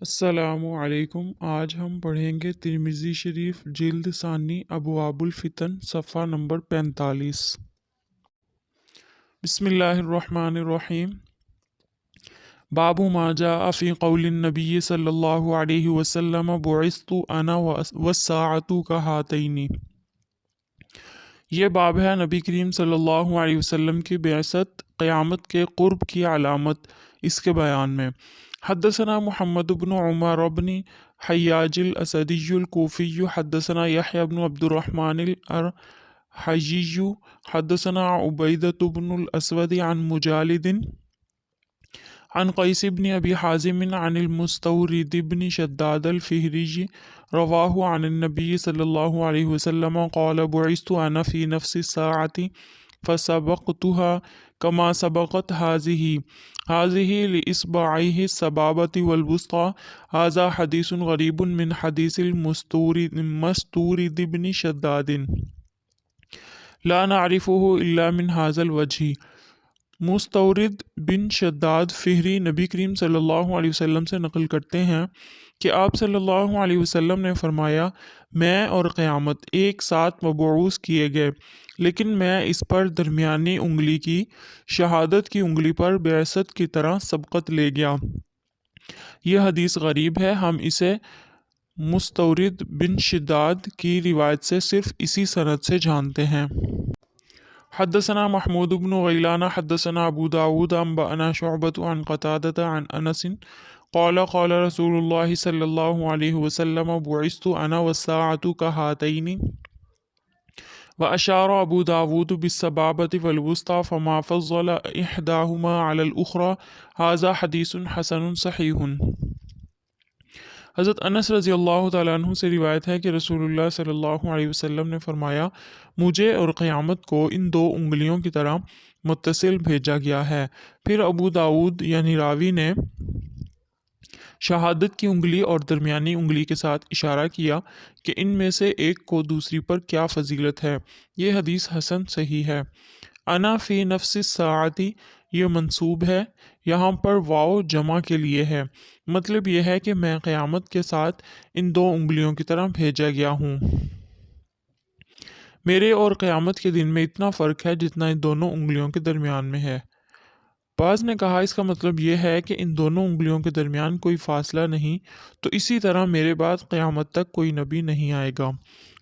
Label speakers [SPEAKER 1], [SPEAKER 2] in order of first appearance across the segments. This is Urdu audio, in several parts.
[SPEAKER 1] السلام علیکم۔ آج ہم پڑھیں گے ترمذی شریف جلد ثانی ابواب الفتن صفحہ نمبر 45۔ بسم اللہ الرحمن الرحیم۔ باب ما جاء فی قول النبی صلی اللہ علیہ وسلم بعثت انا والساعۃ کہاتین۔ یہ باب ہے نبی کریم صلی اللہ علیہ وسلم کی بعثت قیامت کے قرب کی علامت اس کے بیان میں۔ حدثنا محمد بن عمر بن حیاج الاسدی الکوفی حدثنا یحیی بن عبد الرحمن الارحجی حدثنا عبیدۃ بن الاسود عن مجالد عن قیس بن ابی حازم عن المستورد بن شداد الفہری رواہ عن النبی صلی اللہ علیہ وسلم قال بعثت انا فی نفس الساعة فسبقتها كما سبقت هذه لإصبعيه السبابة والوسطى۔ هذا حدیث غریب من حدیث المستورد بن شداد لا نعرفه إلا من هذا الوجه۔ مستورد بن شداد فہری نبی کریم صلی اللہ علیہ وسلم سے نقل کرتے ہیں کہ آپ صلی اللہ علیہ وسلم نے فرمایا، میں اور قیامت ایک ساتھ مبعوث کیے گئے، لیکن میں اس پر درمیانی انگلی کی شہادت کی انگلی پر بعثت کی طرح سبقت لے گیا۔ یہ حدیث غریب ہے، ہم اسے مستورد بن شداد کی روایت سے صرف اسی سند سے جانتے ہیں۔ حدثنا محمود بن غیلان حدثنا ابو داود انبأنا شعبة عن قتادة عن انس قال قال رسول الله صلی اللہ علیہ وسلم بعثت انا والساعة كهاتين وأشار ابو داود بالسبابة والوسطى فما فضل احداهما على الأخرى۔ هذا حدیث حسن صحیح۔ حضرت انس رضی اللہ تعالیٰ عنہ سے روایت ہے کہ رسول اللہ صلی اللہ علیہ وسلم نے فرمایا، مجھے اور قیامت کو ان دو انگلیوں کی طرح متصل بھیجا گیا ہے۔ پھر ابو داود یعنی راوی نے شہادت کی انگلی اور درمیانی انگلی کے ساتھ اشارہ کیا کہ ان میں سے ایک کو دوسری پر کیا فضیلت ہے۔ یہ حدیث حسن صحیح ہے۔ انا فی نفس الساعۃ یہ منصوب ہے، یہاں پر واو جمع کے لیے ہے، مطلب یہ ہے کہ میں قیامت کے ساتھ ان دو انگلیوں کی طرح بھیجا گیا ہوں۔ میرے اور قیامت کے دن میں اتنا فرق ہے جتنا ان دونوں انگلیوں کے درمیان میں ہے۔ بعض نے کہا اس کا مطلب یہ ہے کہ ان دونوں انگلیوں کے درمیان کوئی فاصلہ نہیں، تو اسی طرح میرے بعد قیامت تک کوئی نبی نہیں آئے گا۔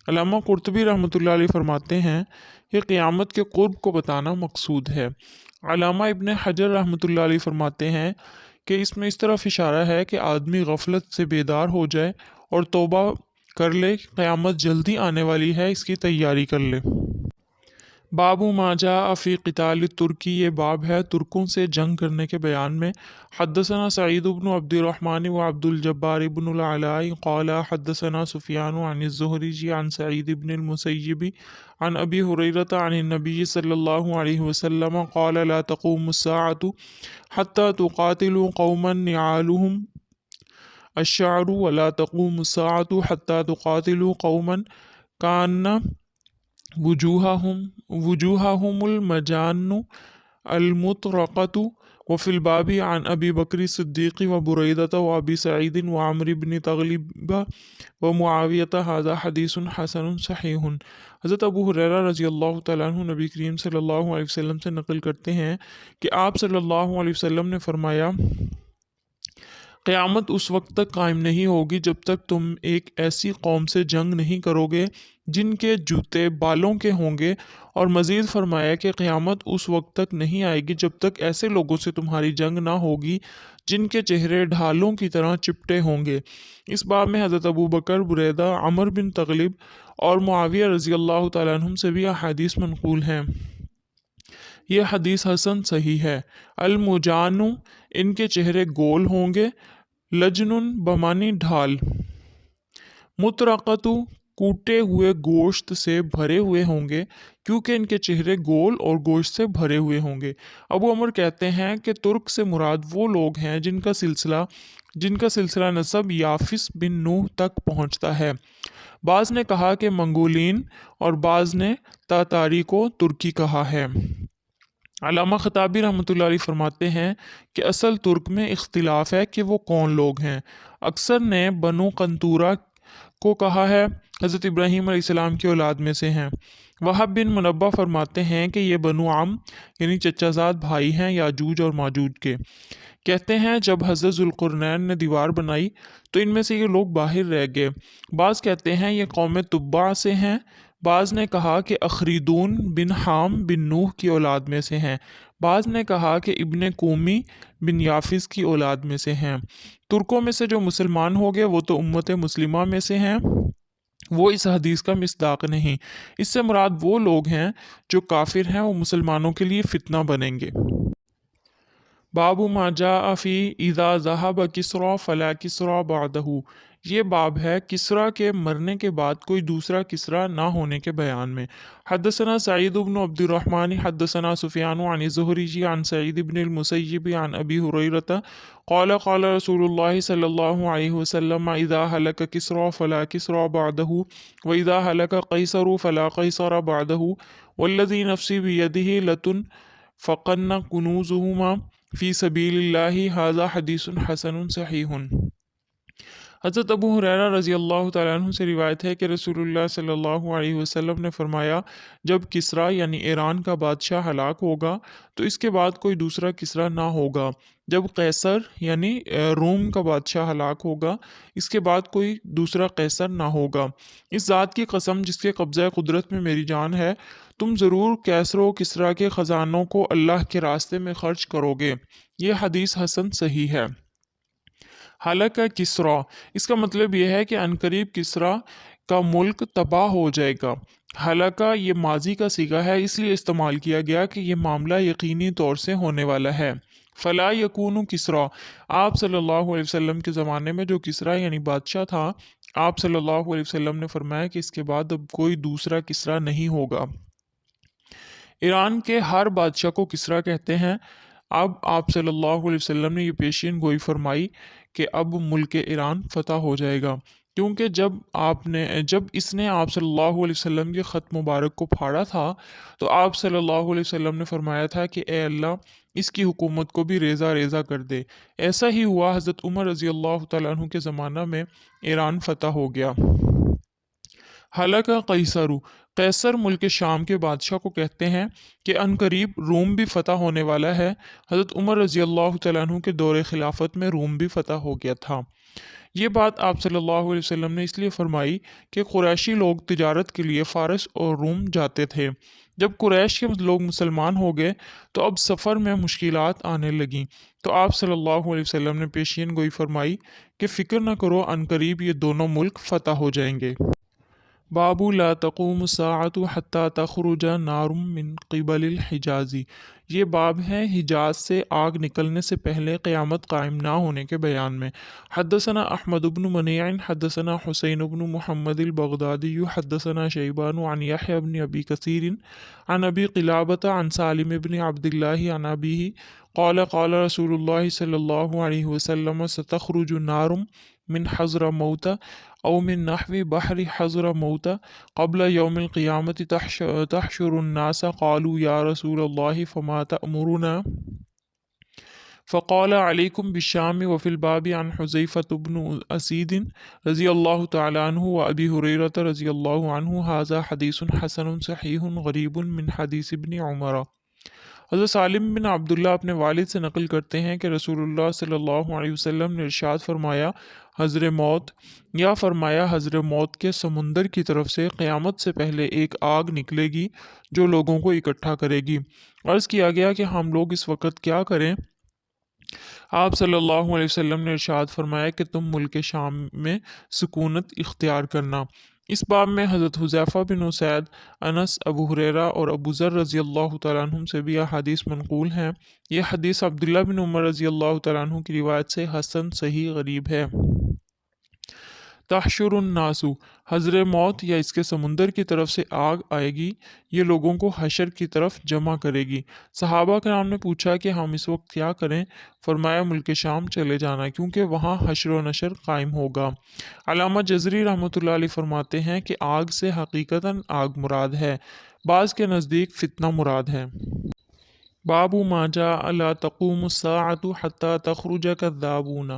[SPEAKER 1] علامہ قرطبی رحمۃ اللہ علیہ فرماتے ہیں کہ قیامت کے قرب کو بتانا مقصود ہے۔ علامہ ابن حجر رحمۃ اللہ علیہ فرماتے ہیں کہ اس میں اس طرف اشارہ ہے کہ آدمی غفلت سے بیدار ہو جائے اور توبہ کر لے، قیامت جلدی آنے والی ہے، اس کی تیاری کر لے۔ باب ما جاء فی قتال الترکی، یہ باب ہے ترکوں سے جنگ کرنے کے بیان میں۔ حدثنا سعید بن عبد الرحمن و عبد الجبار بن العلاء قال حدثنا سفیان عن الزہری عن سعید بن المسیب عن ابی ہریرۃ عن النبی صلی اللہ علیہ وسلم قال لا تقوم الساعة حتى تقاتلوا قوما نعالهم الشعر ولا تقوم الساعة حتى تقاتلوا قوما كان وجوہہم المجان المطرقة۔ وفی الباب عن ابی بکر الصدیق و بریدۃ و ابی سعید و عمرو بن تغلب و معاویۃ۔ ھذا حدیث حسن صحیح۔ حضرت ابو ہریرہ رضی اللہ تعالیٰ عنہ نبی کریم صلی اللہ علیہ وسلم سے نقل کرتے ہیں کہ آپ صلی اللہ علیہ وسلم نے فرمایا، قیامت اس وقت تک قائم نہیں ہوگی جب تک تم ایک ایسی قوم سے جنگ نہیں کرو گے جن کے جوتے بالوں کے ہوں گے، اور مزید فرمایا کہ قیامت اس وقت تک نہیں آئے گی جب تک ایسے لوگوں سے تمہاری جنگ نہ ہوگی جن کے چہرے ڈھالوں کی طرح چپٹے ہوں گے۔ اس باب میں حضرت ابو بکر، بریدہ، عمر بن تغلب اور معاویہ رضی اللہ تعالیٰ عنہم سے بھی احادیث منقول ہیں۔ یہ حدیث حسن صحیح ہے۔ المجان ان کے چہرے گول ہوں گے، لجن بمانی ڈھال، مطرقۃ کوٹے ہوئے گوشت سے بھرے ہوئے ہوں گے، کیونکہ ان کے چہرے گول اور گوشت سے بھرے ہوئے ہوں گے۔ ابو عمر کہتے ہیں کہ ترک سے مراد وہ لوگ ہیں جن کا سلسلہ نسب یافس بن نوح تک پہنچتا ہے۔ بعض نے کہا کہ منگولین اور بعض نے تاتاری کو ترکی کہا ہے۔ علامہ خطابی رحمۃ اللہ علیہ فرماتے ہیں کہ اصل ترک میں اختلاف ہے کہ وہ کون لوگ ہیں۔ اکثر نے بنو قنطورہ کو کہا ہے، حضرت ابراہیم علیہ السلام کی اولاد میں سے ہیں۔ وہب بن منبہ فرماتے ہیں کہ یہ بنو عم یعنی چچا زاد بھائی ہیں یاجوج اور ماجوج کے۔ کہتے ہیں جب حضرت ذوالقرنین نے دیوار بنائی تو ان میں سے یہ لوگ باہر رہ گئے۔ بعض کہتے ہیں یہ قوم تبع سے ہیں۔ بعض نے کہا کہ اخریدون بن حام بن نوح کی اولاد میں سے ہیں۔ بعض نے کہا کہ ابن کومی بن یافس کی اولاد میں سے ہیں۔ ترکوں میں سے جو مسلمان ہو گئے وہ تو امت مسلمہ میں سے ہیں، وہ اس حدیث کا مصداق نہیں۔ اس سے مراد وہ لوگ ہیں جو کافر ہیں، وہ مسلمانوں کے لیے فتنہ بنیں گے۔ باب ما جاء فی اذا ذهب کسریٰ فلا کسریٰ بعدہ، یہ باب ہے کسریٰ کے مرنے کے بعد کوئی دوسرا کسریٰ نہ ہونے کے بیان میں۔ حدثنا سعید بن عبد الرحمن حدثنا سفیان عن الزہری عن سعید بن المسیب عن ابی ہریرہ قال قال رسول اللہ صلی اللہ علیہ وسلم اذا ہلک کسریٰ فلا کسریٰ بعدہ واذا ہلک قیصر فلا قیصر بعدہ والذی نفسی بیدہ لتنفقن کنوزہما فی سبیل اللہ ھذا حدیث حسن صحیح۔ حضرت ابو ہریرہ رضی اللہ تعالیٰ عنہ سے روایت ہے کہ رسول اللہ صلی اللہ علیہ وسلم نے فرمایا جب کسریٰ یعنی ایران کا بادشاہ ہلاک ہوگا تو اس کے بعد کوئی دوسرا کسریٰ نہ ہوگا۔ جب قیصر یعنی روم کا بادشاہ ہلاک ہوگا اس کے بعد کوئی دوسرا قیصر نہ ہوگا۔ اس ذات کی قسم جس کے قبضہ قدرت میں میری جان ہے، تم ضرور کیسر و کسریٰ کے خزانوں کو اللہ کے راستے میں خرچ کرو گے۔ یہ حدیث حسن صحیح ہے۔ حالانکہ کسریٰ اس کا مطلب یہ ہے کہ عنقریب کسریٰ کا ملک تباہ ہو جائے گا۔ حالانکہ یہ ماضی کا صیغہ ہے، اس لیے استعمال کیا گیا کہ یہ معاملہ یقینی طور سے ہونے والا ہے۔ فلا یکون کسریٰ، آپ صلی اللہ علیہ وسلم کے زمانے میں جو کسریٰ یعنی بادشاہ تھا، آپ صلی اللہ علیہ وسلم نے فرمایا کہ اس کے بعد اب کوئی دوسرا کسریٰ نہیں ہوگا۔ ایران کے ہر بادشاہ کو کسریٰ کہتے ہیں۔ اب آپ صلی اللہ علیہ وسلم نے یہ پیشین گوئی فرمائی کہ اب ملک ایران فتح ہو جائے گا، کیونکہ جب اس نے آپ صلی اللہ علیہ وسلم کے خط مبارک کو پھاڑا تھا تو آپ صلی اللہ علیہ وسلم نے فرمایا تھا کہ اے اللہ اس کی حکومت کو بھی ریزہ ریزہ کر دے۔ ایسا ہی ہوا، حضرت عمر رضی اللہ تعالیٰ عنہ کے زمانہ میں ایران فتح ہو گیا۔ حالانکہ قیصر ملک شام کے بادشاہ کو کہتے ہیں کہ عنقریب روم بھی فتح ہونے والا ہے۔ حضرت عمر رضی اللہ تعالیٰ عنہ کے دور خلافت میں روم بھی فتح ہو گیا تھا۔ یہ بات آپ صلی اللہ علیہ وسلم نے اس لیے فرمائی کہ قریشی لوگ تجارت کے لیے فارس اور روم جاتے تھے۔ جب قریش کے لوگ مسلمان ہو گئے تو اب سفر میں مشکلات آنے لگیں، تو آپ صلی اللہ علیہ وسلم نے پیشین گوئی فرمائی کہ فکر نہ کرو، عنقریب یہ دونوں ملک فتح ہو جائیں گے۔ باب لا تقوم الساعة حتى تخرج نار من قبل الحجاز، یہ باب ہے حجاز سے آگ نکلنے سے پہلے قیامت قائم نہ ہونے کے بیان میں۔ حدثنا احمد بن منیع حدثنا حسین بن محمد البغدادی حدثنا شیبان عن یحیی بن ابی کثیر عن ابی قلابۃ عن سالم بن عبد اللہ عن ابیہ قال قال رسول اللہ صلی اللہ علیہ وسلم ستخرج نار من حضرموت او من نحو بحر حضرموت قبل یوم القیامت تحشر الناس قالوا یا رسول اللہ فما تأمرنا فقال علیکم بالشام وفی الباب عن حذیفۃ بن اسید رضی اللہ تعالی عنہ وابی ہریرہ رضی اللہ عنہ ھذا حدیث حسن صحیح غریب من حدیث ابن عمر۔ حضرت سالم بن عبداللہ اپنے والد سے نقل کرتے ہیں کہ رسول اللہ صلی اللہ علیہ وسلم نے ارشاد فرمایا حضر موت کے سمندر کی طرف سے قیامت سے پہلے ایک آگ نکلے گی جو لوگوں کو اکٹھا کرے گی۔ عرض کیا گیا کہ ہم لوگ اس وقت کیا کریں؟ آپ صلی اللہ علیہ وسلم نے ارشاد فرمایا کہ تم ملک شام میں سکونت اختیار کرنا۔ اس باب میں حضرت حذیفہ بن اسید، انس، ابو ہریرہ اور ابو ذر رضی اللہ تعالیٰ عنہم سے بھی احادیث منقول ہیں۔ یہ حدیث عبداللہ بن عمر رضی اللہ تعالیٰ عنہ کی روایت سے حسن صحیح غریب ہے۔ تحشر الناس، حضر موت یا اس کے سمندر کی طرف سے آگ آئے گی، یہ لوگوں کو حشر کی طرف جمع کرے گی۔ صحابہ کرام نے پوچھا کہ ہم اس وقت کیا کریں؟ فرمایا ملک شام چلے جانا، کیونکہ وہاں حشر و نشر قائم ہوگا۔ علامہ جزری رحمۃ اللہ علیہ فرماتے ہیں کہ آگ سے حقیقتاً آگ مراد ہے، بعض کے نزدیک فتنہ مراد ہے۔ باب ما جاء لا تقوم الساعة حتى تخرج كذابون،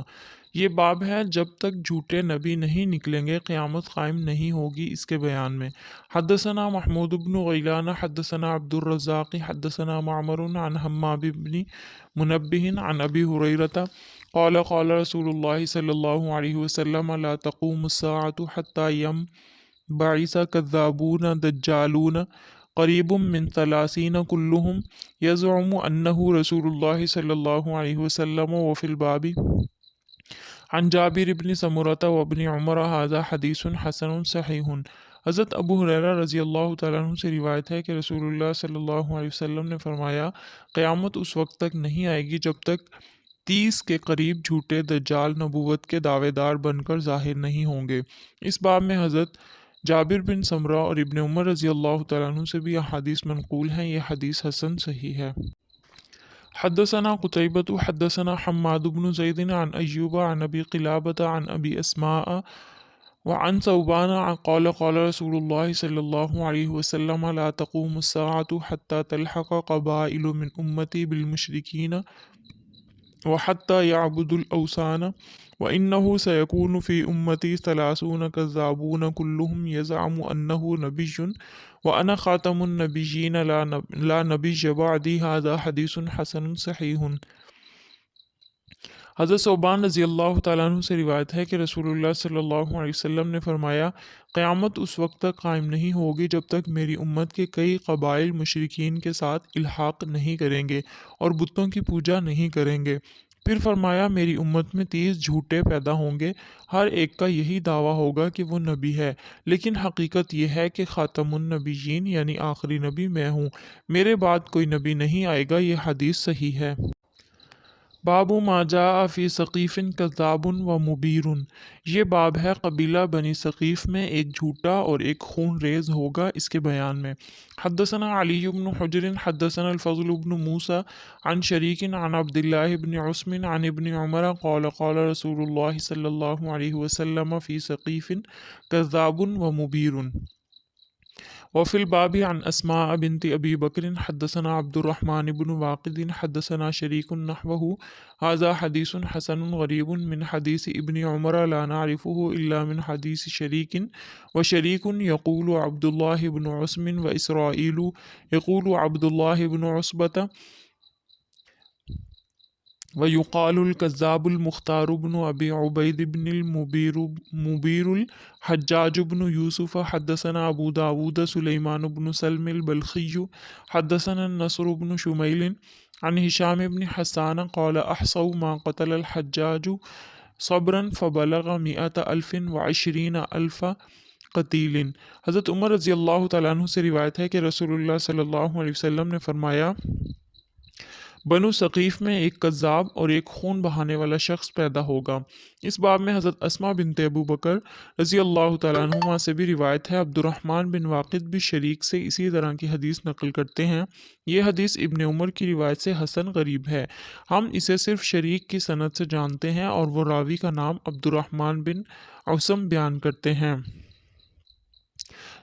[SPEAKER 1] یہ باب ہے جب تک جھوٹے نبی نہیں نکلیں گے قیامت قائم نہیں ہوگی، اس کے بیان میں۔ حدثنا محمود بن غیلان حدثنا عبد الرزاق حدثنا معمر عن حماد بن منبه عن ابی ہریرۃ قال قال رسول اللہ صلی اللہ علیہ وسلم لا تقوم الساعة حتى ينبعث كذابون دجالون قریب من 30 كلهم يزعم انه رسول اللہ صلی اللہ علیہ وسلم وفي الباب عن جابر بن سمرۃ وابن عمر هذا حدیث حسن صحیح۔ حضرت ابو ہریرہ رضی اللہ تعالیٰ عنہ سے روایت ہے کہ رسول اللہ صلی اللہ علیہ وسلم نے فرمایا قیامت اس وقت تک نہیں آئے گی جب تک 30 کے قریب جھوٹے دجال نبوت کے دعوے دار بن کر ظاہر نہیں ہوں گے۔ اس باب میں حضرت جابر بن سمرہ اور ابن عمر رضی اللہ تعالیٰ عنہ سے بھی احادیث منقول ہیں، یہ حدیث حسن صحیح ہے۔ حدثنا قتيبة حدثنا حماد بن زيد عن أيوب عن أبي قلابة عن أبي أسماء وعن ثوبان قال قال رسول الله صلى الله عليه وسلم لا تقوم الساعة حتى تلحق قبائل من أمتي بالمشركين وحتى يعبدوا الأوثان وإنه سيكون في أمتي 30 كذابون كلهم يزعم أنه نبي وأنا خاتم النبيين لا نبي بعدي هذا حدیث حسن صحیح۔ حضرت ثوبان رضی اللہ تعالیٰ عنہ سے روایت ہے کہ رسول اللہ صلی اللہ علیہ وسلم نے فرمایا قیامت اس وقت تک قائم نہیں ہوگی جب تک میری امت کے کئی قبائل مشرکین کے ساتھ الحاق نہیں کریں گے اور بتوں کی پوجا نہیں کریں گے۔ پھر فرمایا میری امت میں 30 جھوٹے پیدا ہوں گے، ہر ایک کا یہی دعویٰ ہوگا کہ وہ نبی ہے، لیکن حقیقت یہ ہے کہ خاتم النبیین یعنی آخری نبی میں ہوں، میرے بعد کوئی نبی نہیں آئے گا، یہ حدیث صحیح ہے۔ باب ما جاء فی ثقیف کذاب و مبیر، یہ باب ہے قبیلہ بنی ثقیف میں ایک جھوٹا اور ایک خون ریز ہوگا، اس کے بیان میں۔ حدثنا علی بن حجر حدثنا الفضل بن موسیٰ عن شریک عن عبداللہ بن عصم عن ابن عمر قال قال رسول اللہ صلی اللہ علیہ وسلم فی ثقیف کذاب و مبیر۔ وفي الباب عن أسماء بنت أبي بكر حدثنا عبد الرحمن بن واقد حدثنا شريك نحوه هذا حديث حسن غريب من حديث ابن عمر لا نعرفه إلا من حديث شريك وشريك يقول عبد الله بن عصم وإسرائيل يقول عبد الله بن عصبة ويقال الكذاب المختار بن أبي عبيد بن المبير الحجاج بن يوسف حدثنا أبو داود سليمان بن سلم البلخي حدثنا النصر بن شميل عن هشام بن حسان قال أحصوا ما قتل الحجاج صبرا فبلغ 120,000 قتیل۔ حضرت عمر رضی اللہ تعالیٰ عنہ سے روایت ہے کہ رسول اللہ صلی اللہ علیہ وسلم نے فرمایا بنو ثقیف میں ایک کذاب اور ایک خون بہانے والا شخص پیدا ہوگا۔ اس باب میں حضرت اسماء بنت ابو بکر رضی اللہ تعالیٰ عنہما سے بھی روایت ہے، عبد الرحمن بن واقد بھی شریک سے اسی طرح کی حدیث نقل کرتے ہیں۔ یہ حدیث ابن عمر کی روایت سے حسن غریب ہے، ہم اسے صرف شریک کی سند سے جانتے ہیں اور وہ راوی کا نام عبد الرحمن بن عصم بیان کرتے ہیں،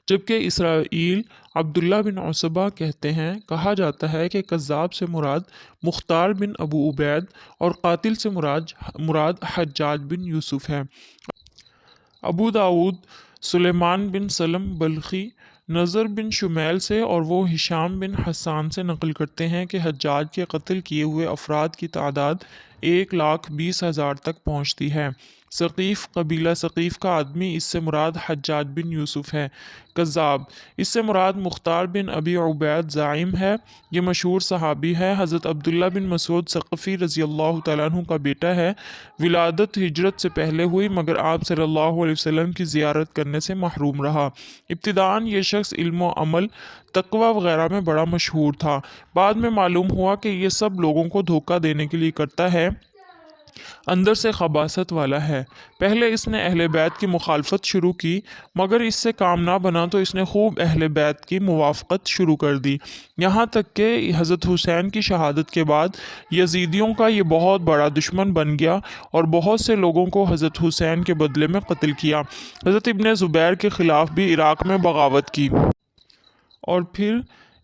[SPEAKER 1] جبکہ اسرائیل عبداللہ بن عصبہ کہتے ہیں۔ کہا جاتا ہے کہ کذاب سے مراد مختار بن ابو عبید اور قاتل سے مراد حجاج بن یوسف ہے۔ ابو داود سلیمان بن سلم بلخی نظر بن شمیل سے اور وہ ہشام بن حسان سے نقل کرتے ہیں کہ حجاج کے قتل کیے ہوئے افراد کی تعداد 1,20,000 تک پہنچتی ہے۔ ثقیف قبیلہ ثقیف کا آدمی، اس سے مراد حجاج بن یوسف ہے۔ کذاب، اس سے مراد مختار بن ابی عبید زعیم ہے، یہ مشہور صحابی ہے، حضرت عبداللہ بن مسعود ثقفی رضی اللہ تعالیٰ عنہ کا بیٹا ہے۔ ولادت ہجرت سے پہلے ہوئی مگر آپ صلی اللہ علیہ وسلم کی زیارت کرنے سے محروم رہا۔ ابتداءً یہ شخص علم و عمل، تقوی وغیرہ میں بڑا مشہور تھا، بعد میں معلوم ہوا کہ یہ سب لوگوں کو دھوکہ دینے کے لیے کرتا ہے، اندر سے خباثت والا ہے۔ پہلے اس نے اہل بیت کی مخالفت شروع کی، مگر اس سے کام نہ بنا تو اس نے خوب اہل بیت کی موافقت شروع کر دی، یہاں تک کہ حضرت حسین کی شہادت کے بعد یزیدیوں کا یہ بہت بڑا دشمن بن گیا اور بہت سے لوگوں کو حضرت حسین کے بدلے میں قتل کیا۔ حضرت ابن زبیر کے خلاف بھی عراق میں بغاوت کی اور پھر